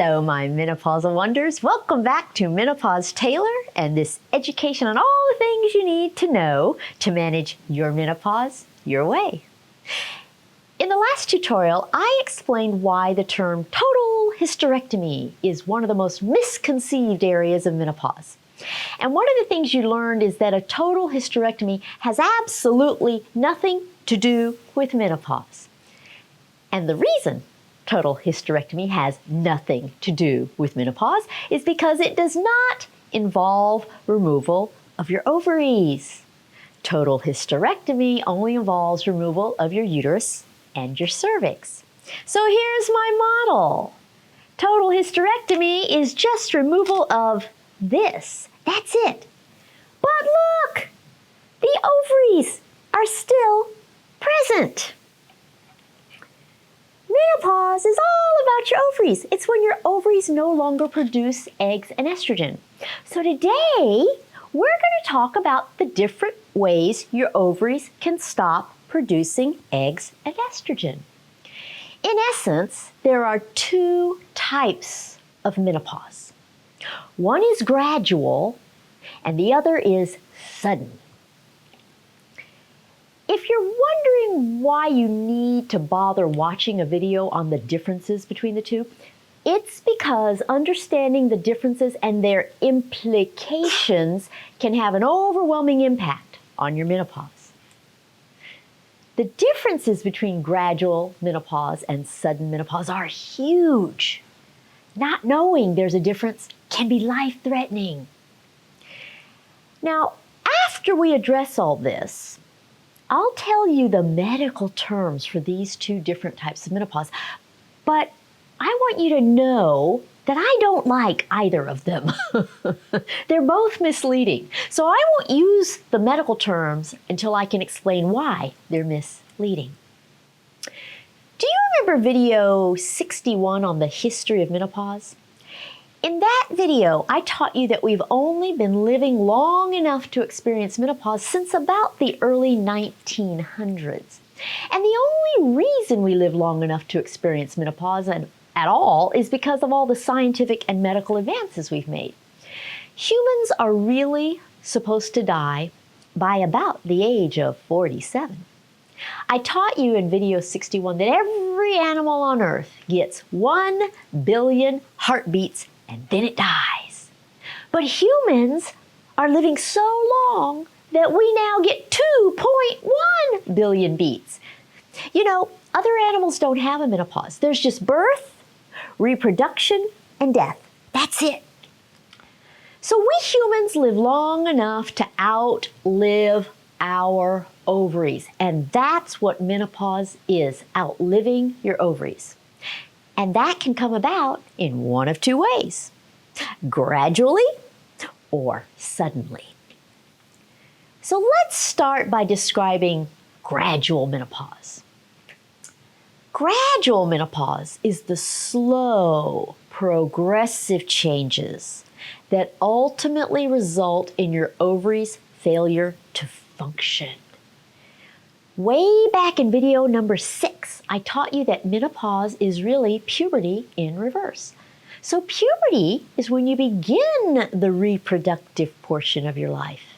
Hello, my menopausal wonders. Welcome back to Menopause Taylor and this education on all the things you need to know to manage your menopause your way. In the last tutorial, I explained why the term total hysterectomy is one of the most misconceived areas of menopause. And one of the things you learned is that a total hysterectomy has absolutely nothing to do with menopause. And the reason total hysterectomy has nothing to do with menopause is because it does not involve removal of your ovaries. Total hysterectomy only involves removal of your uterus and your cervix. So here's my model. Total hysterectomy is just removal of this. That's it. But look, the ovaries are still present. Menopause is all about your ovaries. It's when your ovaries no longer produce eggs and estrogen. So today, we're going to talk about the different ways your ovaries can stop producing eggs and estrogen. In essence, there are two types of menopause. One is gradual, and the other is sudden. If you're wondering why you need to bother watching a video on the differences between the two, it's because understanding the differences and their implications can have an overwhelming impact on your menopause. The differences between gradual menopause and sudden menopause are huge. Not knowing there's a difference can be life-threatening. Now, after we address all this, I'll tell you the medical terms for these two different types of menopause, but I want you to know that I don't like either of them. They're both misleading. So I won't use the medical terms until I can explain why they're misleading. Do you remember video 61 on the history of menopause? In that video, I taught you that we've only been living long enough to experience menopause since about the early 1900s. And the only reason we live long enough to experience menopause at all is because of all the scientific and medical advances we've made. Humans are really supposed to die by about the age of 47. I taught you in video 61 that every animal on Earth gets 1 billion heartbeats and then it dies. But humans are living so long that we now get 2.1 billion beats. You know, other animals don't have a menopause. There's just birth, reproduction, and death. That's it. So we humans live long enough to outlive our ovaries. And that's what menopause is, outliving your ovaries. And that can come about in one of two ways, gradually or suddenly. So let's start by describing gradual menopause. Gradual menopause is the slow, progressive changes that ultimately result in your ovaries' failure to function. Way back in video number 6, I taught you that menopause is really puberty in reverse. So puberty is when you begin the reproductive portion of your life.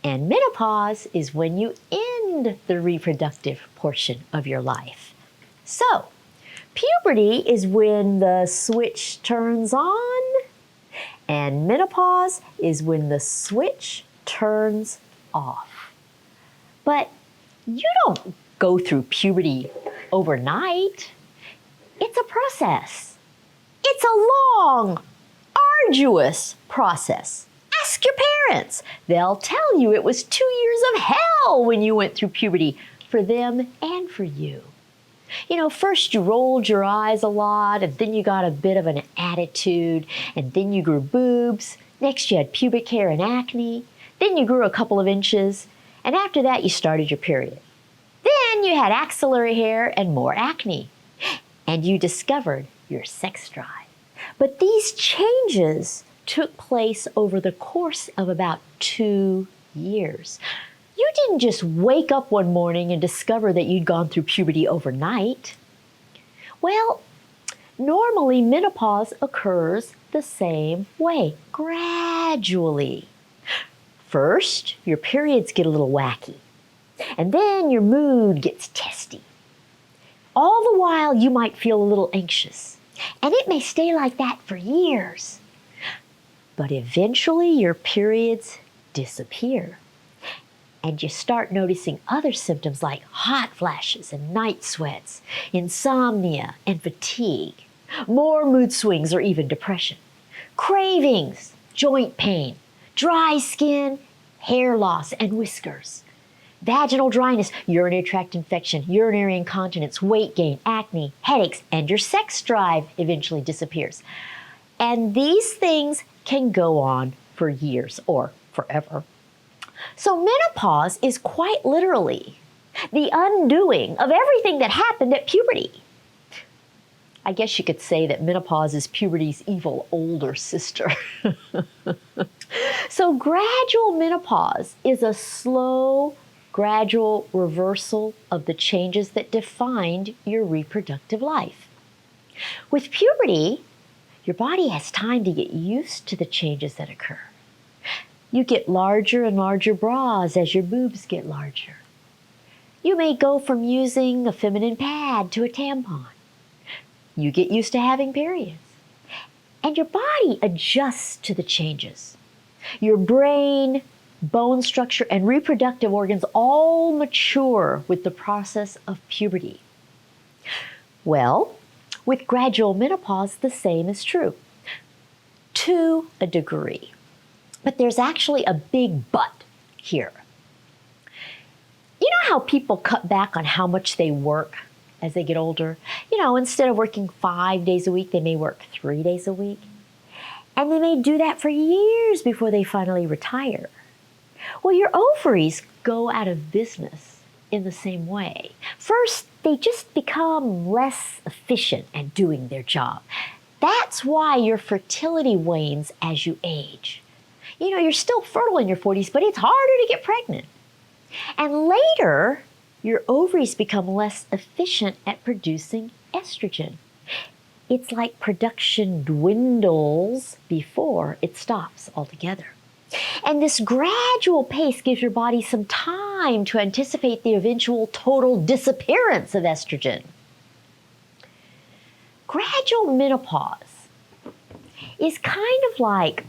And menopause is when you end the reproductive portion of your life. So, puberty is when the switch turns on, and menopause is when the switch turns off. But you don't go through puberty overnight. It's a process. It's a long, arduous process. Ask your parents. They'll tell you it was 2 years of hell when you went through puberty, for them and for you. You know, first you rolled your eyes a lot, and then you got a bit of an attitude, and then you grew boobs. Next you had pubic hair and acne. Then you grew a couple of inches, and after that you started your period. Then you had axillary hair and more acne, and you discovered your sex drive. But these changes took place over the course of about 2 years. You didn't just wake up one morning and discover that you'd gone through puberty overnight. Well, Normally, menopause occurs the same way, gradually. First, your periods get a little wacky, and then your mood gets testy. All the while, you might feel a little anxious, and it may stay like that for years. But eventually, your periods disappear, and you start noticing other symptoms like hot flashes and night sweats, insomnia and fatigue, more mood swings or even depression, cravings, joint pain, dry skin, hair loss and whiskers, vaginal dryness, urinary tract infection, urinary incontinence, weight gain, acne, headaches, and your sex drive eventually disappears. And these things can go on for years or forever. So menopause is quite literally the undoing of everything that happened at puberty. I guess you could say that menopause is puberty's evil older sister. So gradual menopause is a slow, gradual reversal of the changes that defined your reproductive life. With puberty, your body has time to get used to the changes that occur. You get larger and larger bras as your boobs get larger. You may go from using a feminine pad to a tampon. You get used to having periods. And your body adjusts to the changes. Your brain, bone structure, and reproductive organs all mature with the process of puberty. Well, with gradual menopause, the same is true, to a degree. But there's actually a big but here. You know how people cut back on how much they work as they get older? Instead of working 5 days a week, they may work 3 days a week. And they may do that for years before they finally retire. Well, your ovaries go out of business in the same way. First, they just become less efficient at doing their job. That's why your fertility wanes as you age. You're still fertile in your 40s, but it's harder to get pregnant. And later, your ovaries become less efficient at producing estrogen. It's like production dwindles before it stops altogether. And this gradual pace gives your body some time to anticipate the eventual total disappearance of estrogen. Gradual menopause is kind of like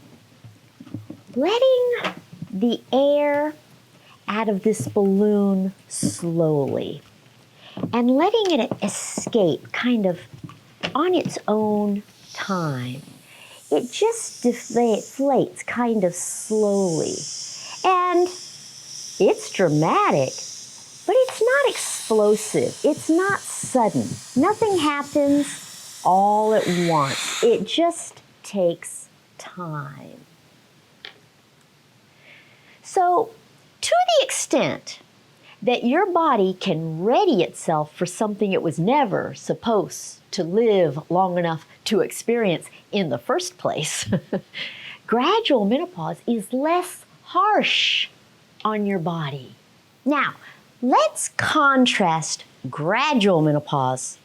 letting the air out of this balloon slowly and letting it escape kind of on its own time. It just deflates kind of slowly. And it's dramatic, but it's not explosive. It's not sudden. Nothing happens all at once. It just takes time. So, to the extent that your body can ready itself for something it was never supposed to live long enough to experience in the first place, gradual menopause is less harsh on your body. Now, let's contrast gradual menopause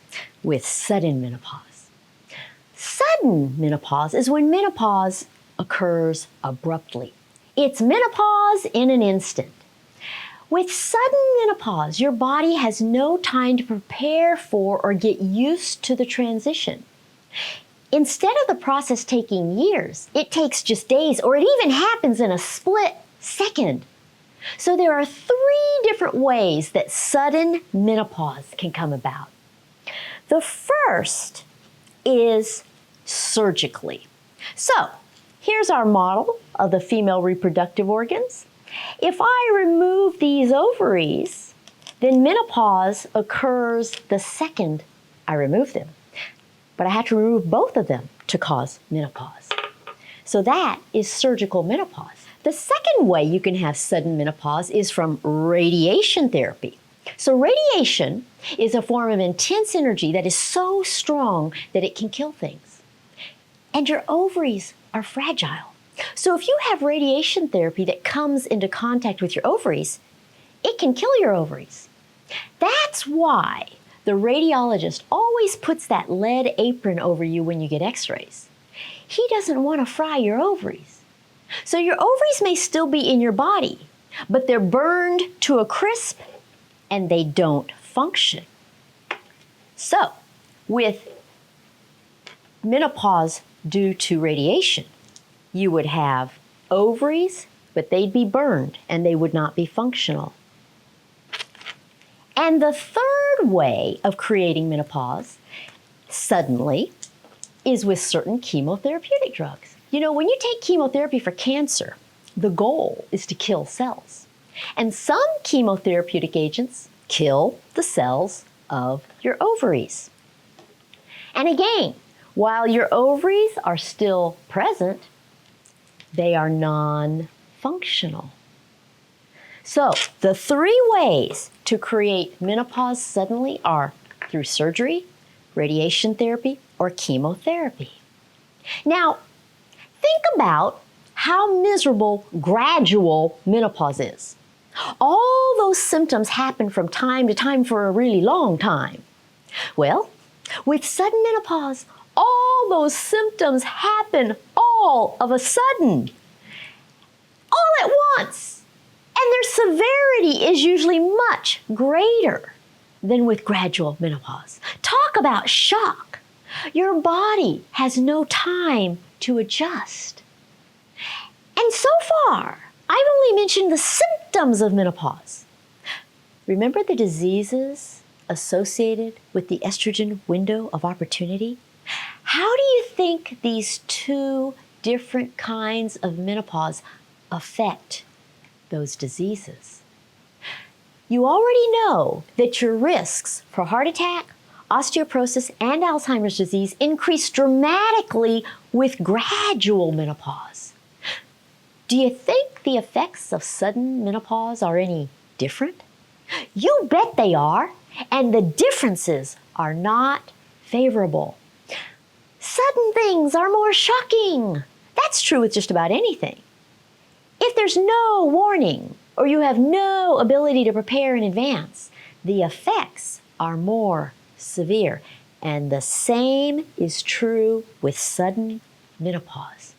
with sudden menopause. Sudden menopause is when menopause occurs abruptly. It's menopause in an instant. With sudden menopause, your body has no time to prepare for or get used to the transition. Instead of the process taking years, it takes just days, or it even happens in a split second. So there are 3 different ways that sudden menopause can come about. The first is surgically. So here's our model of the female reproductive organs. If I remove these ovaries, then menopause occurs the second I remove them. But I have to remove both of them to cause menopause. So that is surgical menopause. The second way you can have sudden menopause is from radiation therapy. So radiation is a form of intense energy that is so strong that it can kill things. And your ovaries are fragile. So if you have radiation therapy that comes into contact with your ovaries, it can kill your ovaries. That's why the radiologist always puts that lead apron over you when you get x-rays. He doesn't want to fry your ovaries. So your ovaries may still be in your body, but they're burned to a crisp and they don't function. So, with menopause due to radiation, you would have ovaries, but they'd be burned and they would not be functional. And the third way of creating menopause, suddenly, is with certain chemotherapeutic drugs. You know, when you take chemotherapy for cancer, the goal is to kill cells. And some chemotherapeutic agents kill the cells of your ovaries. And again, while your ovaries are still present, they are non-functional. So the three ways to create menopause suddenly are through surgery, radiation therapy, or chemotherapy. Now, think about how miserable gradual menopause is. All those symptoms happen from time to time for a really long time. Well, with sudden menopause, all those symptoms happen all of a sudden, all at once. And their severity is usually much greater than with gradual menopause. Talk about shock. Your body has no time to adjust. And so far, I've only mentioned the symptoms of menopause. Remember the diseases associated with the estrogen window of opportunity? How do you think these two different kinds of menopause affect those diseases? You already know that your risks for heart attack, osteoporosis, and Alzheimer's disease increase dramatically with gradual menopause. Do you think the effects of sudden menopause are any different? You bet they are, and the differences are not favorable. Sudden things are more shocking. That's true with just about anything. If there's no warning or you have no ability to prepare in advance, the effects are more severe. And the same is true with sudden menopause.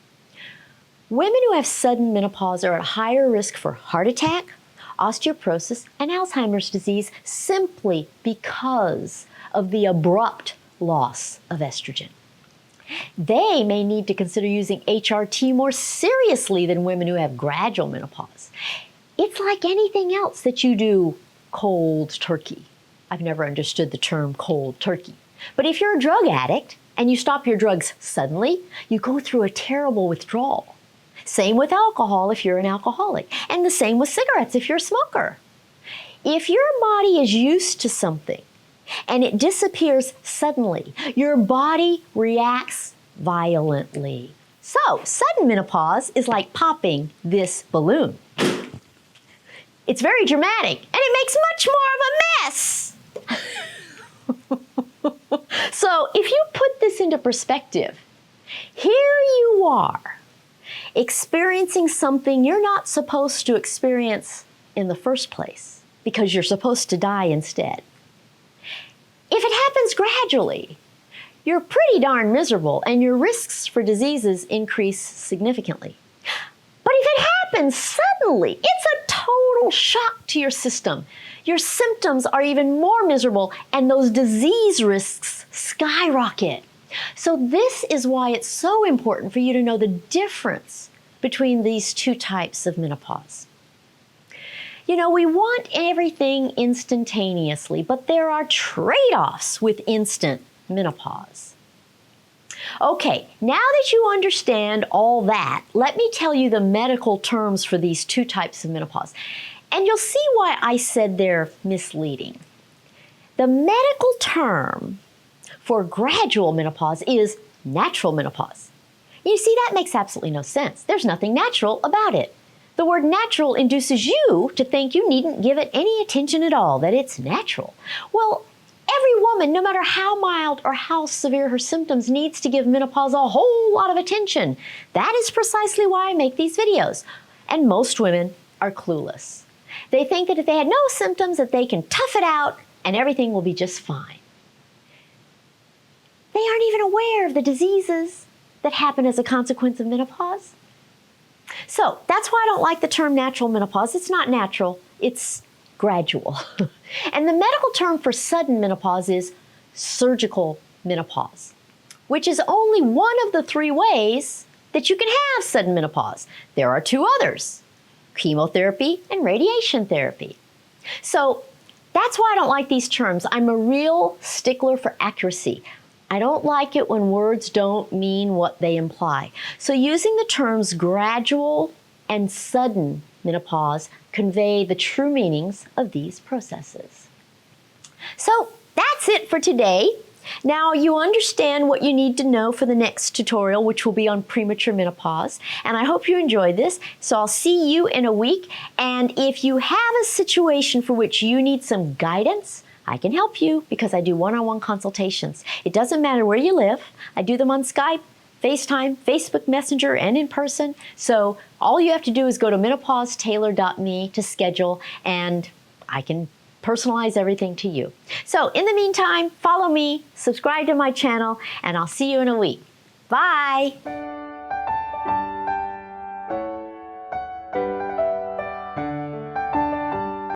Women who have sudden menopause are at higher risk for heart attack, osteoporosis, and Alzheimer's disease simply because of the abrupt loss of estrogen. They may need to consider using HRT more seriously than women who have gradual menopause. It's like anything else that you do cold turkey. I've never understood the term cold turkey. But if you're a drug addict and you stop your drugs suddenly, you go through a terrible withdrawal. Same with alcohol if you're an alcoholic, and the same with cigarettes if you're a smoker. If your body is used to something and it disappears suddenly, your body reacts violently. So, sudden menopause is like popping this balloon. It's very dramatic, and it makes much more of a mess. So, if you put this into perspective, here you are, experiencing something you're not supposed to experience in the first place, because you're supposed to die instead. If it happens gradually, you're pretty darn miserable and your risks for diseases increase significantly. But if it happens suddenly, it's a total shock to your system. Your symptoms are even more miserable and those disease risks skyrocket. So this is why it's so important for you to know the difference between these two types of menopause. You know, we want everything instantaneously, but there are trade-offs with instant menopause. Okay, now that you understand all that, let me tell you the medical terms for these two types of menopause. And you'll see why I said they're misleading. The medical term for gradual menopause is natural menopause. You see, that makes absolutely no sense. There's nothing natural about it. The word natural induces you to think you needn't give it any attention at all, that it's natural. Well, every woman, no matter how mild or how severe her symptoms, needs to give menopause a whole lot of attention. That is precisely why I make these videos. And most women are clueless. They think that if they had no symptoms, that they can tough it out and everything will be just fine. They aren't even aware of the diseases that happen as a consequence of menopause. So that's why I don't like the term natural menopause. It's not natural, it's gradual. And the medical term for sudden menopause is surgical menopause, which is only one of the 3 ways that you can have sudden menopause. There are 2 others, chemotherapy and radiation therapy. So that's why I don't like these terms. I'm a real stickler for accuracy. I don't like it when words don't mean what they imply. So using the terms gradual and sudden menopause convey the true meanings of these processes. So that's it for today. Now you understand what you need to know for the next tutorial, which will be on premature menopause. And I hope you enjoyed this. So I'll see you in a week. And if you have a situation for which you need some guidance, I can help you because I do one-on-one consultations. It doesn't matter where you live. I do them on Skype, FaceTime, Facebook Messenger, and in person. So all you have to do is go to menopausetailor.me to schedule, and I can personalize everything to you. So in the meantime, follow me, subscribe to my channel, and I'll see you in a week. Bye.